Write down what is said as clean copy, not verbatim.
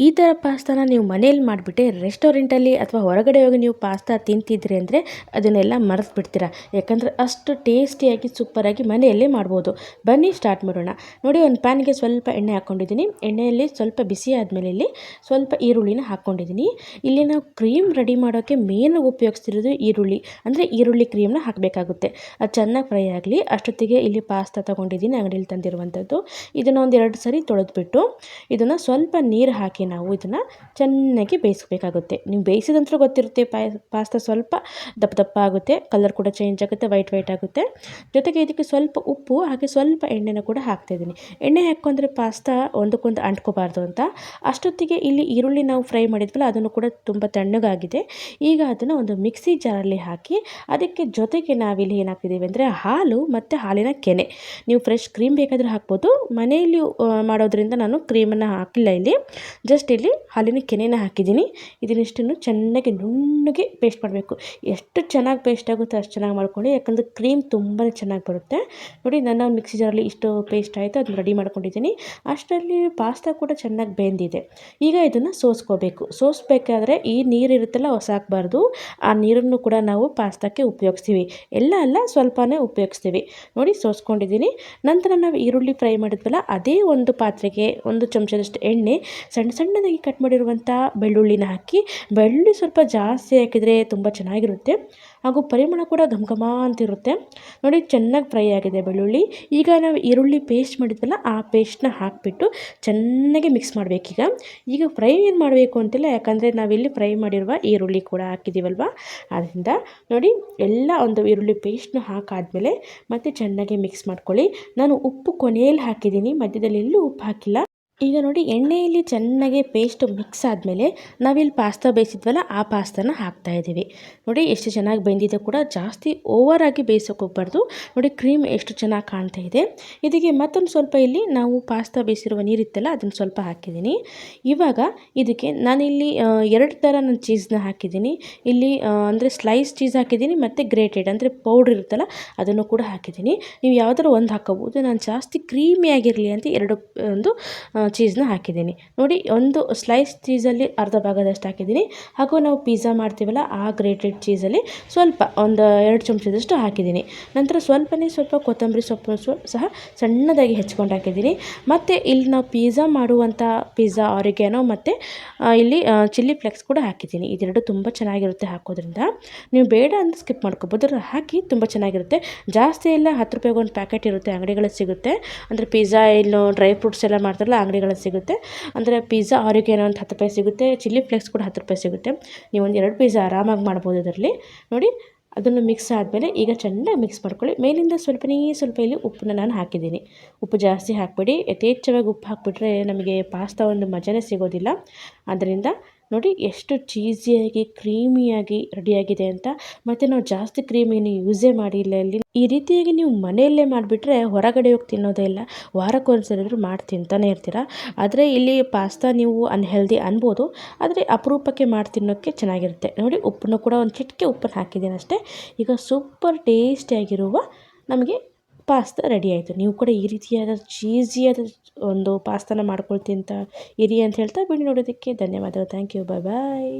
ಈ ಥರ ಪಾಸ್ತಾನ ನೀವು ಮನೇಲಿ ಮಾಡಿಬಿಟ್ಟೆ ರೆಸ್ಟೋರೆಂಟಲ್ಲಿ ಅಥವಾ ಹೊರಗಡೆ ಹೋಗಿ ನೀವು ಪಾಸ್ತಾ ತಿಂತಿದ್ರಿ ಅಂದರೆ ಅದನ್ನೆಲ್ಲ ಮರೆತು ಬಿಡ್ತೀರಾ. ಯಾಕಂದರೆ ಅಷ್ಟು ಟೇಸ್ಟಿಯಾಗಿ ಸೂಪರಾಗಿ ಮನೆಯಲ್ಲೇ ಮಾಡ್ಬೋದು. ಬನ್ನಿ ಸ್ಟಾರ್ಟ್ ಮಾಡೋಣ. ನೋಡಿ, ಒಂದು ಪ್ಯಾನ್ಗೆ ಸ್ವಲ್ಪ ಎಣ್ಣೆ ಹಾಕ್ಕೊಂಡಿದ್ದೀನಿ. ಎಣ್ಣೆಯಲ್ಲಿ ಸ್ವಲ್ಪ ಬಿಸಿ ಆದಮೇಲೆ ಇಲ್ಲಿ ಸ್ವಲ್ಪ ಈರುಳ್ಳಿನ ಹಾಕ್ಕೊಂಡಿದ್ದೀನಿ. ಇಲ್ಲಿ ನಾವು ಕ್ರೀಮ್ ರೆಡಿ ಮಾಡೋಕ್ಕೆ ಮೇನ್ ಉಪಯೋಗಿಸ್ತಿರೋದು ಈರುಳ್ಳಿ, ಅಂದರೆ ಈರುಳ್ಳಿ ಕ್ರೀಮ್ನ ಹಾಕಬೇಕಾಗುತ್ತೆ. ಅದು ಚೆನ್ನಾಗಿ ಫ್ರೈ ಆಗಲಿ. ಅಷ್ಟೊತ್ತಿಗೆ ಇಲ್ಲಿ ಪಾಸ್ತಾ ತೊಗೊಂಡಿದ್ದೀನಿ, ಅಂಗಡಿಯಲ್ಲಿ ತಂದಿರುವಂಥದ್ದು. ಇದನ್ನು ಒಂದು 2 ಸರಿ ತೊಳೆದ್ಬಿಟ್ಟು ಇದನ್ನು ಸ್ವಲ್ಪ ನೀರು ಹಾಕಿ ನಾವು ಇದನ್ನು ಚೆನ್ನಾಗಿ ಬೇಯಿಸಬೇಕಾಗುತ್ತೆ. ನೀವು ಬೇಯಿಸಿದಂತೂ ಗೊತ್ತಿರುತ್ತೆ, ಪಾಸ್ತಾ ಸ್ವಲ್ಪ ದಪ್ಪ ದಪ್ಪ ಆಗುತ್ತೆ, ಕಲರ್ ಕೂಡ ಚೇಂಜ್ ಆಗುತ್ತೆ, ವೈಟ್ ಆಗುತ್ತೆ. ಜೊತೆಗೆ ಇದಕ್ಕೆ ಸ್ವಲ್ಪ ಉಪ್ಪು ಹಾಗೆ ಸ್ವಲ್ಪ ಎಣ್ಣೆನ ಕೂಡ ಹಾಕ್ತಾಯಿದ್ದೀನಿ. ಎಣ್ಣೆ ಹಾಕೊಂಡ್ರೆ ಪಾಸ್ತಾ ಒಂದಕ್ಕೊಂದು ಅಂಟ್ಕೋಬಾರ್ದು ಅಂತ. ಅಷ್ಟೊತ್ತಿಗೆ ಇಲ್ಲಿ ಈರುಳ್ಳಿ ನಾವು ಫ್ರೈ ಮಾಡಿದ್ವಲ್ಲ, ಅದನ್ನು ಕೂಡ ತುಂಬ ತಣ್ಣಗಾಗಿದೆ. ಈಗ ಅದನ್ನು ಒಂದು ಮಿಕ್ಸಿ ಜಾರಲ್ಲಿ ಹಾಕಿ ಅದಕ್ಕೆ ಜೊತೆಗೆ ನಾವಿಲ್ಲಿ ಏನು ಹಾಕ್ತಿದ್ದೀವಿ ಅಂದರೆ ಹಾಲು ಮತ್ತು ಹಾಲಿನ ಕೆನೆ. ನೀವು ಫ್ರೆಶ್ ಕ್ರೀಮ್ ಬೇಕಾದರೆ ಹಾಕ್ಬೋದು. ಮನೆಯಲ್ಲಿ ಮಾಡೋದ್ರಿಂದ ನಾನು ಕ್ರೀಮನ್ನು ಹಾಕಿಲ್ಲ. ಇಲ್ಲಿ ಜಸ್ಟ್ ಇಲ್ಲಿ ಹಾಲಿನ ಕೆನೆನ ಹಾಕಿದ್ದೀನಿ. ಇದನ್ನಿಷ್ಟನ್ನು ಚೆನ್ನಾಗಿ ನುಣ್ಣಗೆ ಪೇಸ್ಟ್ ಮಾಡಬೇಕು. ಎಷ್ಟು ಚೆನ್ನಾಗಿ ಪೇಸ್ಟ್ ಆಗುತ್ತೆ ಅಷ್ಟು ಚೆನ್ನಾಗಿ ಮಾಡ್ಕೊಳ್ಳಿ, ಯಾಕಂದರೆ ಕ್ರೀಮ್ ತುಂಬಾ ಚೆನ್ನಾಗಿ ಬರುತ್ತೆ. ನೋಡಿ, ನನ್ನ ಮಿಕ್ಸಿ ಜಾರಲ್ಲಿ ಇಷ್ಟು ಪೇಸ್ಟ್ ಆಯಿತು, ಅದನ್ನು ರೆಡಿ ಮಾಡ್ಕೊಂಡಿದ್ದೀನಿ. ಅಷ್ಟರಲ್ಲಿ ಪಾಸ್ತಾ ಕೂಡ ಚೆನ್ನಾಗಿ ಬೆಂದಿದೆ. ಈಗ ಇದನ್ನು ಸೋಸ್ಬೇಕಾದ್ರೆ ಈ ನೀರು ಇರುತ್ತಲ್ಲ ಸಾಕಬಾರ್ದು. ಆ ನೀರನ್ನು ಕೂಡ ನಾವು ಪಾಸ್ತಾಕ್ಕೆ ಉಪಯೋಗಿಸ್ತೀವಿ. ಎಲ್ಲ ಅಲ್ಲ, ಸ್ವಲ್ಪನೇ ಉಪಯೋಗಿಸ್ತೀವಿ. ನೋಡಿ, ಸೋಸ್ಕೊಂಡಿದ್ದೀನಿ. ನಂತರ ನಾವು ಈರುಳ್ಳಿ ಫ್ರೈ ಮಾಡಿದ್ವಲ್ಲ, ಅದೇ ಒಂದು ಪಾತ್ರೆಗೆ 1 ಚಮಚದಷ್ಟು ಎಣ್ಣೆ, ಸಣ್ಣದಾಗಿ ಕಟ್ ಮಾಡಿರುವಂಥ ಬೆಳ್ಳುಳ್ಳಿನ ಹಾಕಿ, ಬೆಳ್ಳುಳ್ಳಿ ಸ್ವಲ್ಪ ಜಾಸ್ತಿ ಹಾಕಿದರೆ ತುಂಬ ಚೆನ್ನಾಗಿರುತ್ತೆ, ಹಾಗೂ ಪರಿಮಳ ಕೂಡ ಘಮ ಅಂತಿರುತ್ತೆ. ನೋಡಿ, ಚೆನ್ನಾಗಿ ಫ್ರೈ ಆಗಿದೆ ಬೆಳ್ಳುಳ್ಳಿ. ಈಗ ನಾವು ಈರುಳ್ಳಿ ಪೇಸ್ಟ್ ಮಾಡಿದ್ವಲ್ಲ, ಆ ಪೇಸ್ಟ್ನ ಹಾಕಿಬಿಟ್ಟು ಚೆನ್ನಾಗಿ ಮಿಕ್ಸ್ ಮಾಡಬೇಕೀಗ. ಈಗ ಫ್ರೈ ಏನು ಮಾಡಬೇಕು ಅಂತಿಲ್ಲ, ಯಾಕಂದರೆ ನಾವಿಲ್ಲಿ ಫ್ರೈ ಮಾಡಿರುವ ಈರುಳ್ಳಿ ಕೂಡ ಹಾಕಿದ್ದೀವಲ್ವ, ಅದರಿಂದ ನೋಡಿ ಎಲ್ಲ ಒಂದು ಈರುಳ್ಳಿ ಪೇಸ್ಟ್ನ ಹಾಕಾದ್ಮೇಲೆ ಮತ್ತೆ ಚೆನ್ನಾಗಿ ಮಿಕ್ಸ್ ಮಾಡ್ಕೊಳ್ಳಿ. ನಾನು ಉಪ್ಪು ಕೊನೆಯಲ್ಲಿ ಹಾಕಿದ್ದೀನಿ, ಮಧ್ಯದಲ್ಲಿ ಎಲ್ಲೂ ಉಪ್ಪು ಹಾಕಿಲ್ಲ. ಈಗ ನೋಡಿ, ಎಣ್ಣೆಯಲ್ಲಿ ಚೆನ್ನಾಗಿ ಪೇಸ್ಟ್ ಮಿಕ್ಸ್ ಆದಮೇಲೆ ನಾವಿಲ್ಲಿ ಪಾಸ್ತಾ ಬೇಯಿಸಿದ್ವಲ್ಲ, ಆ ಪಾಸ್ತಾನ ಹಾಕ್ತಾಯಿದ್ದೀವಿ. ನೋಡಿ, ಎಷ್ಟು ಚೆನ್ನಾಗಿ ಬೆಂದಿದೆ ಕೂಡ. ಜಾಸ್ತಿ ಓವರಾಗಿ ಬೇಯಿಸೋಕೆ ಹೋಗ್ಬಾರ್ದು. ನೋಡಿ, ಕ್ರೀಮ್ ಎಷ್ಟು ಚೆನ್ನಾಗಿ ಕಾಣ್ತಾ ಇದೆ. ಇದಕ್ಕೆ ಮತ್ತೊಂದು ಸ್ವಲ್ಪ ಇಲ್ಲಿ ನಾವು ಪಾಸ್ತಾ ಬೇಯಿಸಿರುವ ನೀರಿತ್ತಲ್ಲ, ಅದನ್ನು ಸ್ವಲ್ಪ ಹಾಕಿದ್ದೀನಿ. ಇವಾಗ ಇದಕ್ಕೆ ನಾನಿಲ್ಲಿ 2 ಥರ ನಾನು ಚೀಸ್ನ ಹಾಕಿದ್ದೀನಿ. ಇಲ್ಲಿ ಅಂದರೆ ಸ್ಲೈಸ್ ಚೀಸ್ ಹಾಕಿದ್ದೀನಿ ಮತ್ತು ಗ್ರೇಟೆಡ್ ಅಂದರೆ ಪೌಡ್ರ್ ಇರುತ್ತಲ್ಲ, ಅದನ್ನು ಕೂಡ ಹಾಕಿದ್ದೀನಿ. ನೀವು ಯಾವುದಾದ್ರು ಒಂದು ಹಾಕೋಬೋದು. ನಾನು ಜಾಸ್ತಿ ಕ್ರೀಮಿಯಾಗಿರಲಿ ಅಂತ 2 ಚೀಸ್ನ ಹಾಕಿದ್ದೀನಿ. ನೋಡಿ, ಒಂದು ಸ್ಲೈಸ್ ಚೀಸಲ್ಲಿ ಅರ್ಧ ಭಾಗದಷ್ಟು ಹಾಕಿದ್ದೀನಿ, ಹಾಗೂ ನಾವು ಪಿಜ್ಜಾ ಮಾಡ್ತೀವಲ್ಲ ಆ ಗ್ರೇಟೆಡ್ ಚೀಸಲ್ಲಿ ಸ್ವಲ್ಪ ಒಂದು 2 ಚಮಚದಷ್ಟು ಹಾಕಿದ್ದೀನಿ. ನಂತರ ಸ್ವಲ್ಪ ಕೊತ್ತಂಬರಿ ಸೊಪ್ಪು ಸಹ ಸಣ್ಣದಾಗಿ ಹೆಚ್ಕೊಂಡು ಹಾಕಿದ್ದೀನಿ. ಮತ್ತು ಇಲ್ಲಿ ನಾವು ಪಿಜ್ಜಾ ಮಾಡುವಂಥ ಪಿಜ್ಜಾ ಆರಿಗ್ಯಾನೋ ಮತ್ತು ಇಲ್ಲಿ ಚಿಲ್ಲಿ ಫ್ಲೆಕ್ಸ್ ಕೂಡ ಹಾಕಿದ್ದೀನಿ. ಇದೆರಡು ತುಂಬ ಚೆನ್ನಾಗಿರುತ್ತೆ ಹಾಕೋದ್ರಿಂದ. ನೀವು ಬೇಡ ಅಂತ ಸ್ಕಿಪ್ ಮಾಡ್ಕೋಬೋದು, ಹಾಕಿ ತುಂಬ ಚೆನ್ನಾಗಿರುತ್ತೆ. ಜಾಸ್ತಿ ಎಲ್ಲ 10 ರೂಪಾಯಿಗೆ ಒಂದು ಪ್ಯಾಕೆಟ್ ಇರುತ್ತೆ, ಅಂಗಡಿಗಳಲ್ಲಿ ಸಿಗುತ್ತೆ. ಅಂದರೆ ಪಿಜ್ಜಾ ಇನ್ನು ಡ್ರೈ ಫ್ರೂಟ್ಸ್ ಎಲ್ಲ ಮಾಡ್ತಾರಲ್ಲ, ಅಂಗಡಿಗಳಲ್ಲಿ ಸಿಗುತ್ತೆ. ಅಂದರೆ ಪಿಜ್ಜಾ ಆರಿಗ್ಯಾನೋ ಅಂತ 10 ರೂಪಾಯಿ ಸಿಗುತ್ತೆ, ಚಿಲ್ಲಿ ಫ್ಲೆಕ್ಸ್ ಕೂಡ 10 ರೂಪಾಯಿ ಸಿಗುತ್ತೆ. ನೀವು ಒಂದು 2 ಪಿಜ್ಜಾ ಆರಾಮಾಗಿ ಮಾಡ್ಬೋದು ಅದರಲ್ಲಿ. ನೋಡಿ, ಅದನ್ನು ಮಿಕ್ಸ್ ಆದಮೇಲೆ ಈಗ ಚೆನ್ನಾಗಿ ಮಿಕ್ಸ್ ಮಾಡ್ಕೊಳ್ಳಿ. ಮೇಲಿಂದ ಸ್ವಲ್ಪ ಇಲ್ಲಿ ಉಪ್ಪನ್ನ ನಾನು ಹಾಕಿದ್ದೀನಿ. ಉಪ್ಪು ಜಾಸ್ತಿ ಹಾಕಬೇಡಿ, ಯಥೇಚ್ಛವಾಗಿ ಉಪ್ಪು ಹಾಕಿಬಿಟ್ರೆ ನಮಗೆ ಪಾಸ್ತಾ ಒಂದು ಮಜಾನೇ ಸಿಗೋದಿಲ್ಲ. ಆದ್ದರಿಂದ ನೋಡಿ, ಎಷ್ಟು ಚೀಸಿಯಾಗಿ ಕ್ರೀಮಿಯಾಗಿ ರೆಡಿಯಾಗಿದೆ ಅಂತ. ಮತ್ತು ನಾವು ಜಾಸ್ತಿ ಕ್ರೀಮಿಯನ್ನು ಯೂಸೇ ಮಾಡಿಲ್ಲ ಇಲ್ಲಿ. ಈ ರೀತಿಯಾಗಿ ನೀವು ಮನೆಯಲ್ಲೇ ಮಾಡಿಬಿಟ್ರೆ ಹೊರಗಡೆ ಹೋಗಿ ತಿನ್ನೋದೇ ಇಲ್ಲ, ವಾರಕ್ಕೊಂದ್ಸರಿಯಾದರೂ ಮಾಡಿ ತಿಂತಾನೆ ಇರ್ತೀರ. ಆದರೆ ಇಲ್ಲಿ ಪಾಸ್ತಾ ನೀವು ಅನ್ಹೆಲ್ದಿ ಅನ್ಬೋದು, ಆದರೆ ಅಪರೂಪಕ್ಕೆ ಮಾಡಿ ತಿನ್ನೋಕ್ಕೆ ಚೆನ್ನಾಗಿರುತ್ತೆ. ನೋಡಿ, ಉಪ್ಪನ್ನು ಕೂಡ ಒಂದು ಚಿಟಿಕೆ ಉಪ್ಪನ್ನು ಹಾಕಿದ್ದೀನಿ ಅಷ್ಟೇ. ಈಗ ಸೂಪರ್ ಟೇಸ್ಟಿಯಾಗಿರುವ ನಮಗೆ ಪಾಸ್ತಾ ರೆಡಿ ಆಯಿತು. ನೀವು ಕೂಡ ಈ ರೀತಿಯಾದ ಚೀಸಿಯಾದ ಒಂದು ಪಾಸ್ತಾನ ಮಾಡ್ಕೊಳ್ತೀನಿ ಅಂತ ಇರಿ ಅಂತ ಹೇಳ್ತಾ, ವಿಡಿಯೋ ನೋಡೋದಕ್ಕೆ ಧನ್ಯವಾದಗಳು. Thank you. ಬಾಯ್.